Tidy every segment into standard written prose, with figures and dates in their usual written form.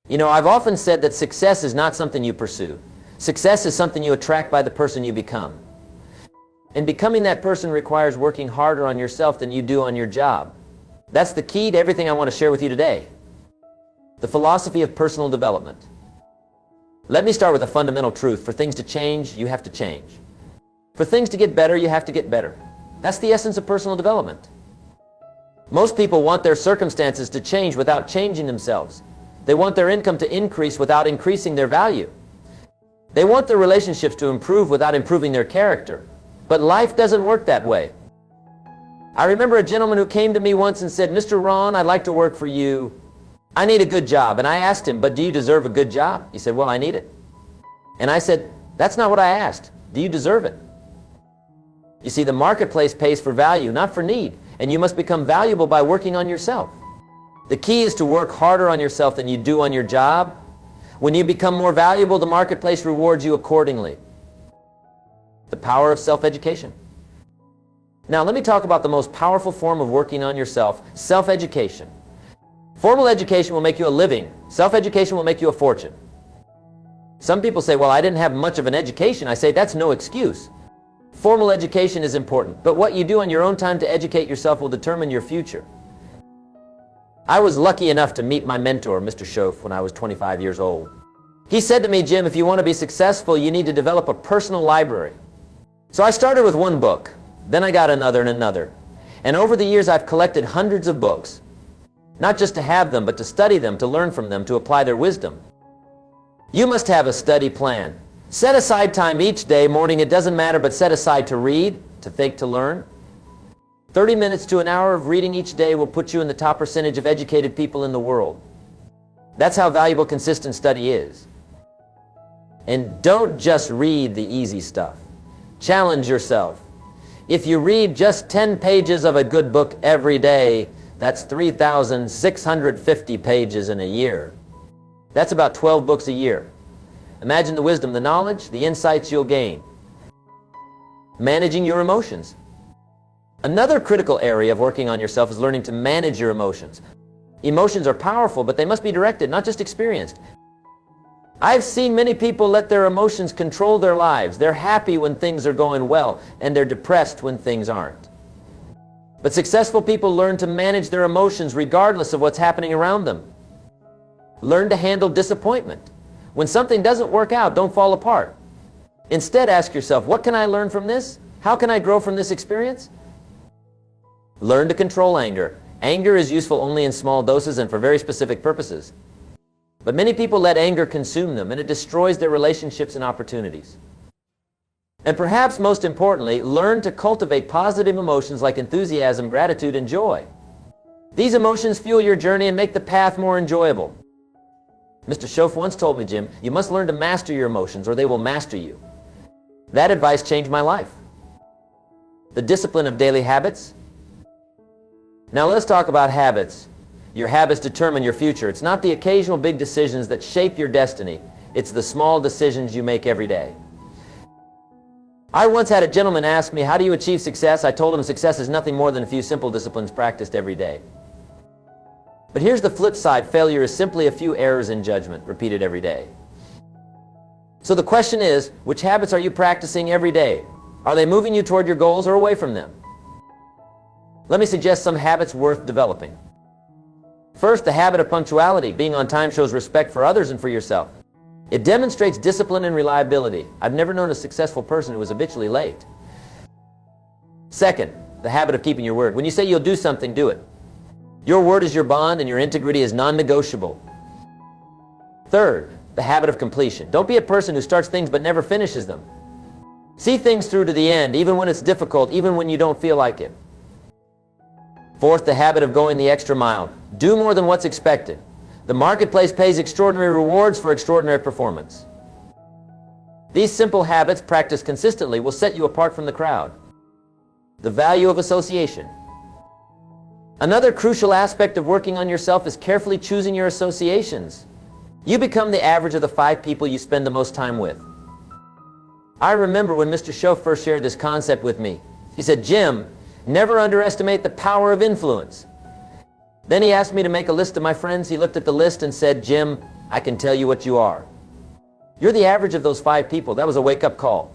You know, I've often said that success is not something you pursue. Success is something you attract by the person you become. And becoming that person requires working harder on yourself than you do on your job. That's the key to everything I want to share with you today. The philosophy of personal development. Let me start with a fundamental truth. For things to change, you have to change. For things to get better, you have to get better. That's the essence of personal development. Most people want their circumstances to change without changing themselves. They want their income to increase without increasing their value. They want their relationships to improve without improving their character. But life doesn't work that way. I remember a gentleman who came to me once and said, "Mr. Rohn, I'd like to work for you. I need a good job." And I asked him, "But do you deserve a good job?" He said, "Well, I need it." And I said, "That's not what I asked. Do you deserve it?" You see, the marketplace pays for value, not for need. And you must become valuable by working on yourself. The key is to work harder on yourself than you do on your job. When you become more valuable, the marketplace rewards you accordingly. The power of self-education. Now, let me talk about the most powerful form of working on yourself, self-education. Formal education will make you a living. Self-education will make you a fortune. Some people say, "Well, I didn't have much of an education." I say, that's no excuse. Formal education is important, but what you do on your own time to educate yourself will determine your future. I was lucky enough to meet my mentor, Mr. Schoaf, when I was 25 years old. He said to me, "Jim, if you want to be successful, you need to develop a personal library." So I started with one book, then I got another and another. And over the years, I've collected hundreds of books. Not just to have them, but to study them, to learn from them, to apply their wisdom. You must have a study plan. Set aside time each day, morning, it doesn't matter, but set aside to read, to think, to learn. 30 minutes to an hour of reading each day will put you in the top percentage of educated people in the world. That's how valuable consistent study is. And don't just read the easy stuff. Challenge yourself. If you read just 10 pages of a good book every day, that's 3,650 pages in a year. That's about 12 books a year. Imagine the wisdom, the knowledge, the insights you'll gain. Managing your emotions. Another critical area of working on yourself is learning to manage your emotions. Emotions are powerful, but they must be directed, not just experienced. I've seen many people let their emotions control their lives. They're happy when things are going well, and they're depressed when things aren't. But successful people learn to manage their emotions regardless of what's happening around them. Learn to handle disappointment. When something doesn't work out, don't fall apart. Instead, ask yourself, what can I learn from this? How can I grow from this experience? Learn to control anger. Anger is useful only in small doses and for very specific purposes. But many people let anger consume them, and it destroys their relationships and opportunities. And perhaps most importantly, learn to cultivate positive emotions like enthusiasm, gratitude, and joy. These emotions fuel your journey and make the path more enjoyable. Mr. Schoaf once told me, "Jim, you must learn to master your emotions or they will master you." That advice changed my life. The discipline of daily habits. Now let's talk about habits. Your habits determine your future. It's not the occasional big decisions that shape your destiny. It's the small decisions you make every day. I once had a gentleman ask me, "How do you achieve success?" I told him success is nothing more than a few simple disciplines practiced every day. But here's the flip side. Failure is simply a few errors in judgment, repeated every day. So the question is, which habits are you practicing every day? Are they moving you toward your goals or away from them? Let me suggest some habits worth developing. First, the habit of punctuality. Being on time shows respect for others and for yourself. It demonstrates discipline and reliability. I've never known a successful person who was habitually late. Second, the habit of keeping your word. When you say you'll do something, do it. Your word is your bond and your integrity is non-negotiable. Third, the habit of completion. Don't be a person who starts things but never finishes them. See things through to the end, even when it's difficult, even when you don't feel like it. Fourth, the habit of going the extra mile. Do more than what's expected. The marketplace pays extraordinary rewards for extraordinary performance. These simple habits, practiced consistently, will set you apart from the crowd. The value of association. Another crucial aspect of working on yourself is carefully choosing your associations. You become the average of the 5 people you spend the most time with. I remember when Mr. Schoaf first shared this concept with me. He said, "Jim, never underestimate the power of influence." Then he asked me to make a list of my friends. He looked at the list and said, "Jim, I can tell you what you are. You're the average of those 5 people. That was a wake-up call.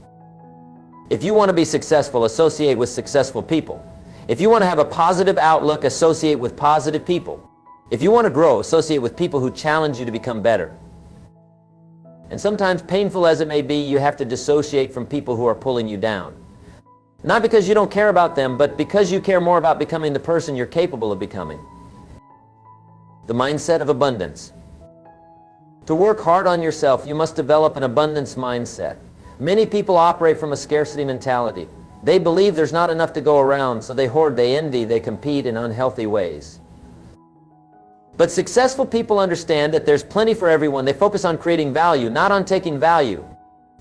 If you want to be successful, associate with successful people. If you want to have a positive outlook, associate with positive people. If you want to grow, associate with people who challenge you to become better. And sometimes, painful as it may be, you have to dissociate from people who are pulling you down. Not because you don't care about them, but because you care more about becoming the person you're capable of becoming. The mindset of abundance. To work hard on yourself, you must develop an abundance mindset. Many people operate from a scarcity mentality. They believe there's not enough to go around, so they hoard, they envy, they compete in unhealthy ways. But successful people understand that there's plenty for everyone. They focus on creating value, not on taking value.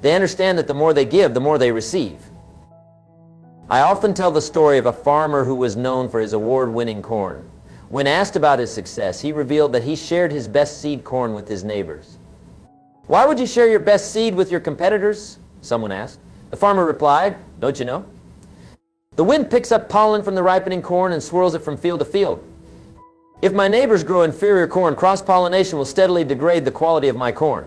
They understand that the more they give, the more they receive. I often tell the story of a farmer who was known for his award-winning corn. When asked about his success, he revealed that he shared his best seed corn with his neighbors. "Why would you share your best seed with your competitors?" someone asked. The farmer replied, "Don't you know? The wind picks up pollen from the ripening corn and swirls it from field to field. If my neighbors grow inferior corn, cross-pollination will steadily degrade the quality of my corn.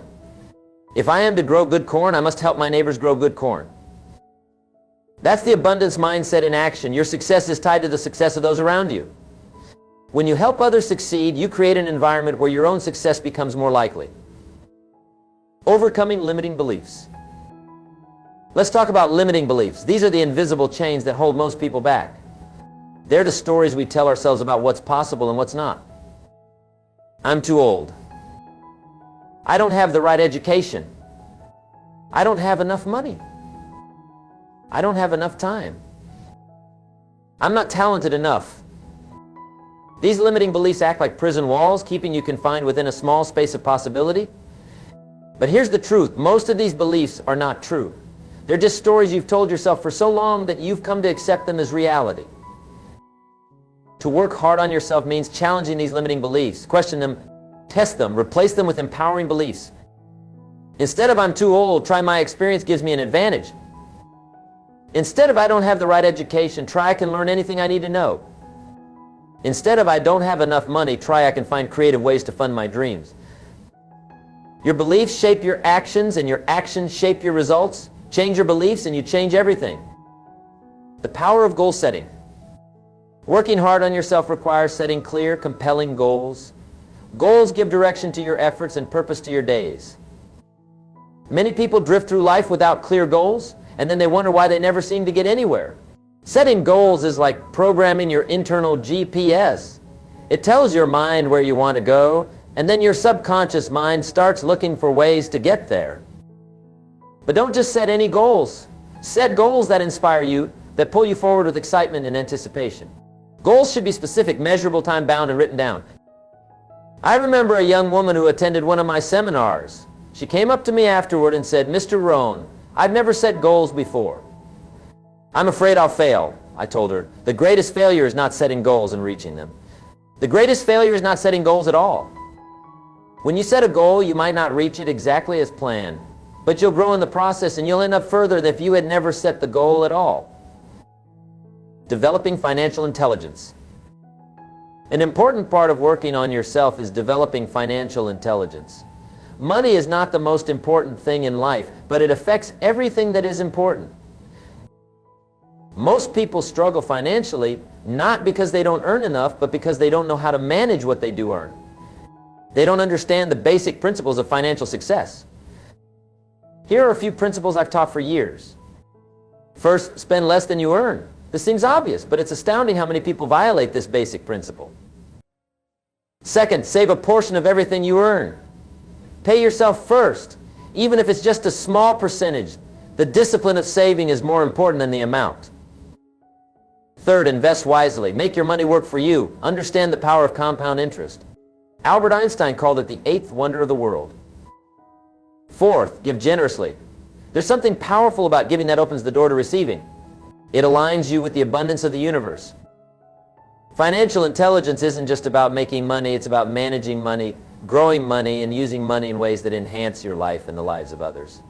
If I am to grow good corn, I must help my neighbors grow good corn." That's the abundance mindset in action. Your success is tied to the success of those around you. When you help others succeed, you create an environment where your own success becomes more likely. Overcoming limiting beliefs. Let's talk about limiting beliefs. These are the invisible chains that hold most people back. They're the stories we tell ourselves about what's possible and what's not. I'm too old. I don't have the right education. I don't have enough money. I don't have enough time. I'm not talented enough. These limiting beliefs act like prison walls, keeping you confined within a small space of possibility. But here's the truth. Most of these beliefs are not true. They're just stories you've told yourself for so long that you've come to accept them as reality. To work hard on yourself means challenging these limiting beliefs. Question them, test them, replace them with empowering beliefs. Instead of "I'm too old," try "My experience gives me an advantage." Instead of "I don't have the right education," try "I can learn anything I need to know." Instead of "I don't have enough money," try "I can find creative ways to fund my dreams." Your beliefs shape your actions, and your actions shape your results. Change your beliefs and you change everything. The power of goal setting. Working hard on yourself requires setting clear, compelling goals. Goals give direction to your efforts and purpose to your days. Many people drift through life without clear goals, and then they wonder why they never seem to get anywhere. Setting goals is like programming your internal GPS. It tells your mind where you want to go, and then your subconscious mind starts looking for ways to get there. But don't just set any goals. Set goals that inspire you, that pull you forward with excitement and anticipation. Goals should be specific, measurable, time-bound, and written down. I remember a young woman who attended one of my seminars. She came up to me afterward and said, "Mr. Rohn, I've never set goals before. I'm afraid I'll fail." I told her, the greatest failure is not setting goals and reaching them. The greatest failure is not setting goals at all. When you set a goal, you might not reach it exactly as planned, but you'll grow in the process and you'll end up further than if you had never set the goal at all. Developing financial intelligence. An important part of working on yourself is developing financial intelligence. Money is not the most important thing in life, but it affects everything that is important. Most people struggle financially, not because they don't earn enough, but because they don't know how to manage what they do earn. They don't understand the basic principles of financial success. Here are a few principles I've taught for years. First, spend less than you earn. This seems obvious, but it's astounding how many people violate this basic principle. Second, save a portion of everything you earn. Pay yourself first, even if it's just a small percentage. The discipline of saving is more important than the amount. Third, invest wisely. Make your money work for you. Understand the power of compound interest. Albert Einstein called it the 8th wonder of the world. Fourth, give generously. There's something powerful about giving that opens the door to receiving. It aligns you with the abundance of the universe. Financial intelligence isn't just about making money, it's about managing money, growing money, and using money in ways that enhance your life and the lives of others.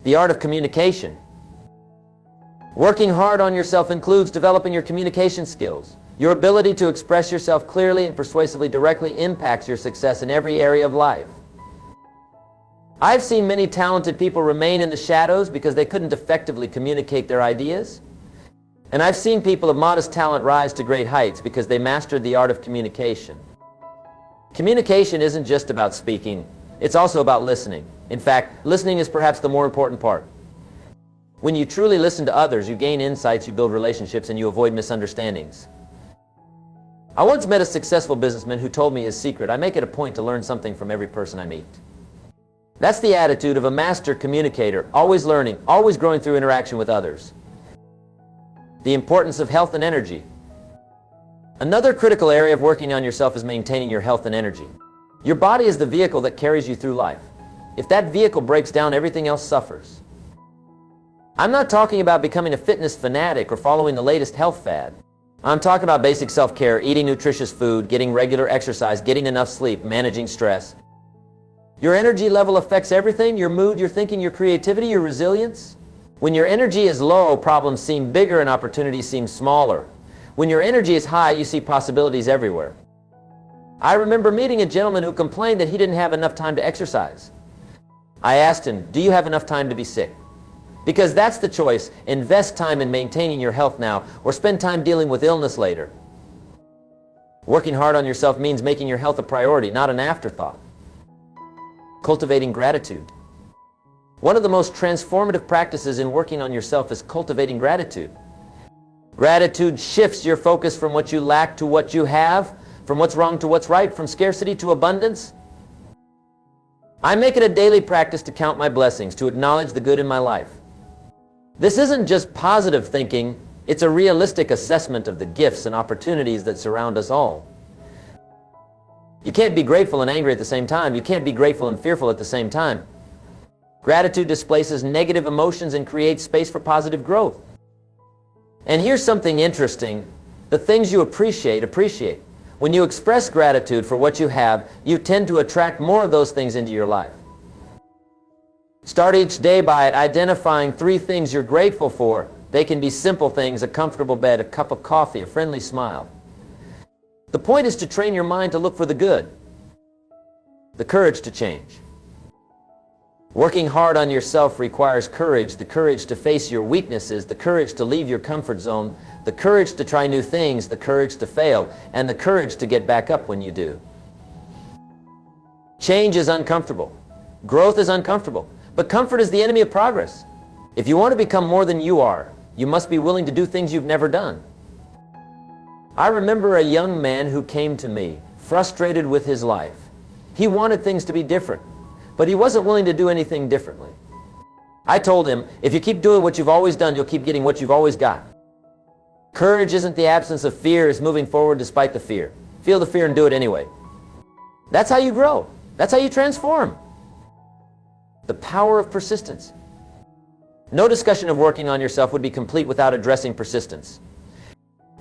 The art of communication. Working hard on yourself includes developing your communication skills. Your ability to express yourself clearly and persuasively directly impacts your success in every area of life. I've seen many talented people remain in the shadows because they couldn't effectively communicate their ideas. And I've seen people of modest talent rise to great heights because they mastered the art of communication. Communication isn't just about speaking, it's also about listening. In fact, listening is perhaps the more important part. When you truly listen to others, you gain insights, you build relationships, and you avoid misunderstandings. I once met a successful businessman who told me his secret: I make it a point to learn something from every person I meet. That's the attitude of a master communicator, always learning, always growing through interaction with others. The importance of health and energy. Another critical area of working on yourself is maintaining your health and energy. Your body is the vehicle that carries you through life. If that vehicle breaks down, everything else suffers. I'm not talking about becoming a fitness fanatic or following the latest health fad. I'm talking about basic self-care, eating nutritious food, getting regular exercise, getting enough sleep, managing stress. Your energy level affects everything: your mood, your thinking, your creativity, your resilience. When your energy is low, problems seem bigger and opportunities seem smaller. When your energy is high, you see possibilities everywhere. I remember meeting a gentleman who complained that he didn't have enough time to exercise. I asked him, "Do you have enough time to be sick?" Because that's the choice: invest time in maintaining your health now, or spend time dealing with illness later. Working hard on yourself means making your health a priority, not an afterthought. Cultivating gratitude. One of the most transformative practices in working on yourself is cultivating gratitude. Gratitude shifts your focus from what you lack to what you have, from what's wrong to what's right, from scarcity to abundance. I make it a daily practice to count my blessings, to acknowledge the good in my life. This isn't just positive thinking, it's a realistic assessment of the gifts and opportunities that surround us all. You can't be grateful and angry at the same time. You can't be grateful and fearful at the same time. Gratitude displaces negative emotions and creates space for positive growth. And here's something interesting: the things you appreciate. When you express gratitude for what you have, you tend to attract more of those things into your life. Start each day by identifying 3 things you're grateful for. They can be simple things: a comfortable bed, a cup of coffee, a friendly smile. The point is to train your mind to look for the good, the courage to change. Working hard on yourself requires courage: the courage to face your weaknesses, the courage to leave your comfort zone, the courage to try new things, the courage to fail, and the courage to get back up when you do. Change is uncomfortable. Growth is uncomfortable. But comfort is the enemy of progress. If you want to become more than you are, you must be willing to do things you've never done. I remember a young man who came to me, frustrated with his life. He wanted things to be different, but he wasn't willing to do anything differently. I told him, if you keep doing what you've always done, you'll keep getting what you've always got. Courage isn't the absence of fear, it's moving forward despite the fear. Feel the fear and do it anyway. That's how you grow. That's how you transform. The power of persistence. No discussion of working on yourself would be complete without addressing persistence.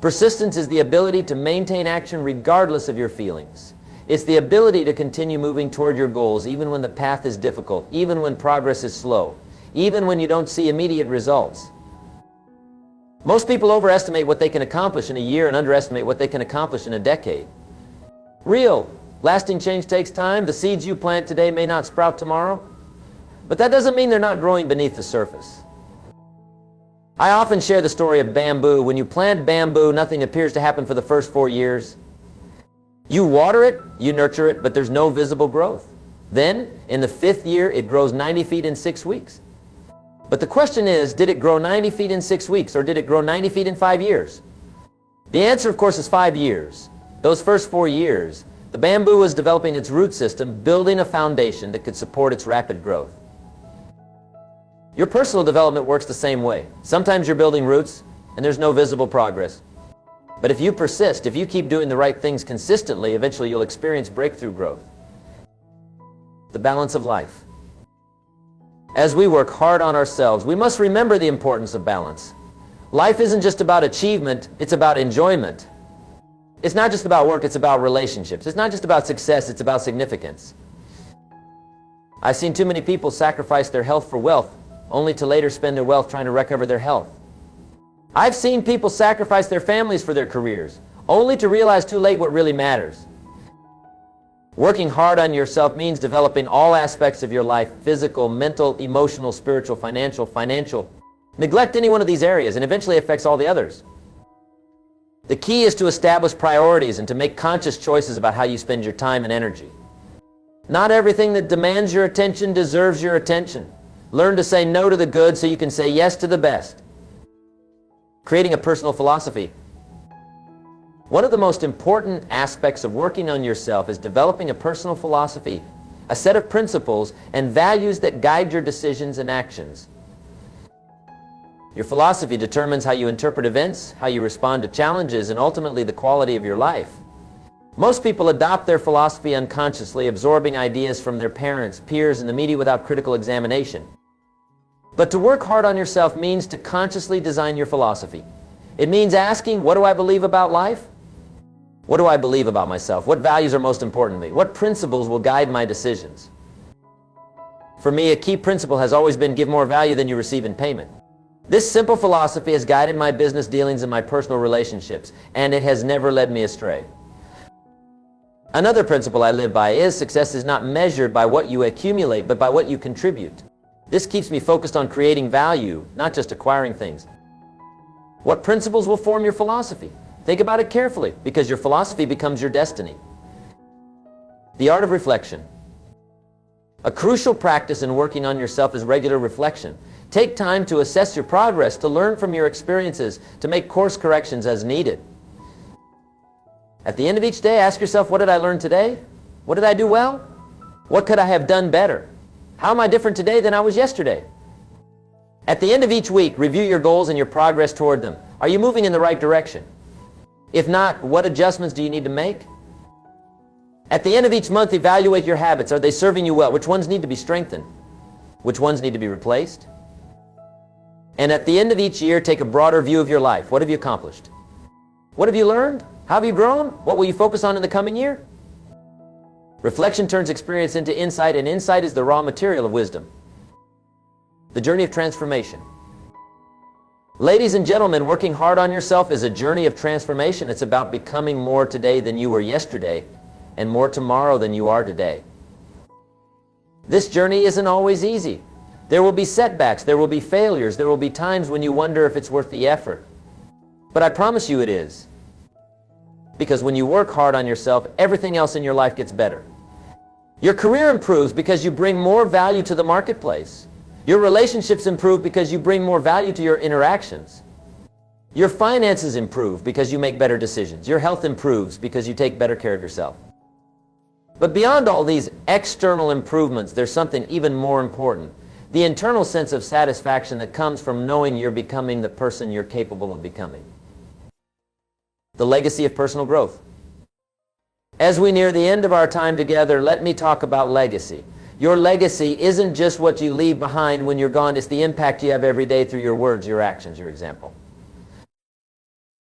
Persistence is the ability to maintain action regardless of your feelings. It's the ability to continue moving toward your goals even when the path is difficult, even when progress is slow, even when you don't see immediate results. Most people overestimate what they can accomplish in a year and underestimate what they can accomplish in a decade. Real, lasting change takes time. The seeds you plant today may not sprout tomorrow, but that doesn't mean they're not growing beneath the surface. I often share the story of bamboo. When you plant bamboo, nothing appears to happen for the first 4 years. You water it, you nurture it, but there's no visible growth. Then, in the 5th year, it grows 90 feet in 6 weeks. But the question is, did it grow 90 feet in 6 weeks, or did it grow 90 feet in 5 years? The answer, of course, is 5 years. Those first 4 years, the bamboo was developing its root system, building a foundation that could support its rapid growth. Your personal development works the same way. Sometimes you're building roots, and there's no visible progress. But if you persist, if you keep doing the right things consistently, eventually you'll experience breakthrough growth. The balance of life. As we work hard on ourselves, we must remember the importance of balance. Life isn't just about achievement, it's about enjoyment. It's not just about work, it's about relationships. It's not just about success, it's about significance. I've seen too many people sacrifice their health for wealth, only to later spend their wealth trying to recover their health. I've seen people sacrifice their families for their careers, only to realize too late what really matters. Working hard on yourself means developing all aspects of your life: physical, mental, emotional, spiritual, financial. Neglect any one of these areas and eventually affects all the others. The key is to establish priorities and to make conscious choices about how you spend your time and energy. Not everything that demands your attention deserves your attention. Learn to say no to the good so you can say yes to the best. Creating a personal philosophy. One of the most important aspects of working on yourself is developing a personal philosophy, a set of principles and values that guide your decisions and actions. Your philosophy determines how you interpret events, how you respond to challenges, and ultimately the quality of your life. Most people adopt their philosophy unconsciously, absorbing ideas from their parents, peers, and the media without critical examination. But to work hard on yourself means to consciously design your philosophy. It means asking, what do I believe about life? What do I believe about myself? What values are most important to me? What principles will guide my decisions? For me, a key principle has always been give more value than you receive in payment. This simple philosophy has guided my business dealings and my personal relationships, and it has never led me astray. Another principle I live by is success is not measured by what you accumulate, but by what you contribute. This keeps me focused on creating value, not just acquiring things. What principles will form your philosophy? Think about it carefully, because your philosophy becomes your destiny. The art of reflection. A crucial practice in working on yourself is regular reflection. Take time to assess your progress, to learn from your experiences, to make course corrections as needed. At the end of each day, ask yourself, what did I learn today? What did I do well? What could I have done better? How am I different today than I was yesterday? At the end of each week, review your goals and your progress toward them. Are you moving in the right direction? If not, what adjustments do you need to make? At the end of each month, evaluate your habits. Are they serving you well? Which ones need to be strengthened? Which ones need to be replaced? And at the end of each year, take a broader view of your life. What have you accomplished? What have you learned? How have you grown? What will you focus on in the coming year? Reflection turns experience into insight, and insight is the raw material of wisdom. The journey of transformation. Ladies and gentlemen, working hard on yourself is a journey of transformation. It's about becoming more today than you were yesterday, and more tomorrow than you are today. This journey isn't always easy. There will be setbacks, there will be failures, there will be times when you wonder if it's worth the effort. But I promise you it is. Because when you work hard on yourself, everything else in your life gets better. Your career improves because you bring more value to the marketplace. Your relationships improve because you bring more value to your interactions. Your finances improve because you make better decisions. Your health improves because you take better care of yourself. But beyond all these external improvements, there's something even more important. The internal sense of satisfaction that comes from knowing you're becoming the person you're capable of becoming. The legacy of personal growth. As we near the end of our time together, let me talk about legacy. Your legacy isn't just what you leave behind when you're gone, it's the impact you have every day through your words, your actions, your example.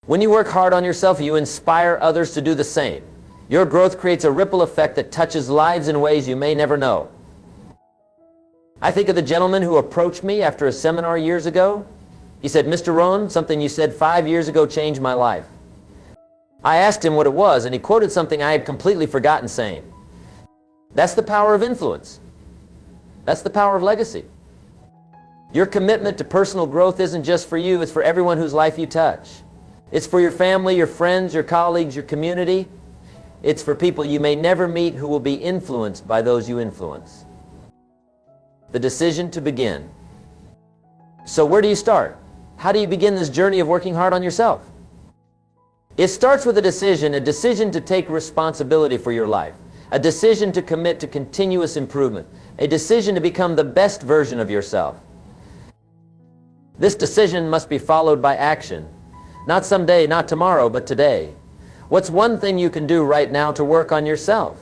When you work hard on yourself, you inspire others to do the same. Your growth creates a ripple effect that touches lives in ways you may never know. I think of the gentleman who approached me after a seminar years ago. He said, "Mr. Rohn, something you said 5 years ago changed my life." I asked him what it was, and he quoted something I had completely forgotten saying. That's the power of influence. That's the power of legacy. Your commitment to personal growth isn't just for you, it's for everyone whose life you touch. It's for your family, your friends, your colleagues, your community. It's for people you may never meet who will be influenced by those you influence. The decision to begin. So where do you start? How do you begin this journey of working hard on yourself? It starts with a decision to take responsibility for your life, a decision to commit to continuous improvement, a decision to become the best version of yourself. This decision must be followed by action. Not someday, not tomorrow, but today. What's one thing you can do right now to work on yourself?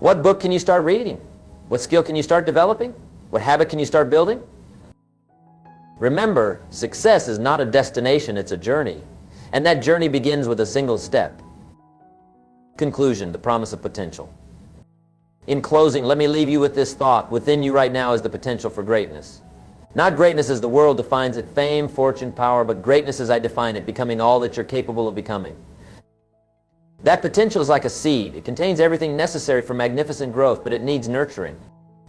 What book can you start reading? What skill can you start developing? What habit can you start building? Remember, success is not a destination, it's a journey. And that journey begins with a single step. Conclusion, the promise of potential. In closing, let me leave you with this thought. Within you right now is the potential for greatness. Not greatness as the world defines it, fame, fortune, power, but greatness as I define it, becoming all that you're capable of becoming. That potential is like a seed. It contains everything necessary for magnificent growth, but it needs nurturing.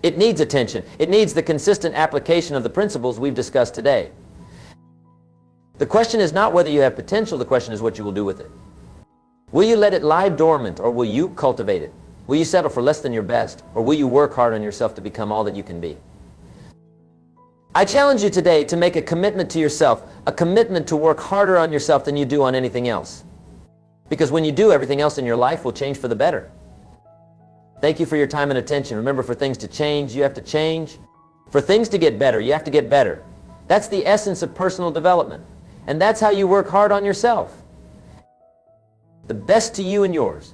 It needs attention. It needs the consistent application of the principles we've discussed today. The question is not whether you have potential, the question is what you will do with it. Will you let it lie dormant, or will you cultivate it? Will you settle for less than your best, or will you work hard on yourself to become all that you can be? I challenge you today to make a commitment to yourself, a commitment to work harder on yourself than you do on anything else. Because when you do, everything else in your life will change for the better. Thank you for your time and attention. Remember, for things to change, you have to change. For things to get better, you have to get better. That's the essence of personal development. And that's how you work hard on yourself. The best to you and yours.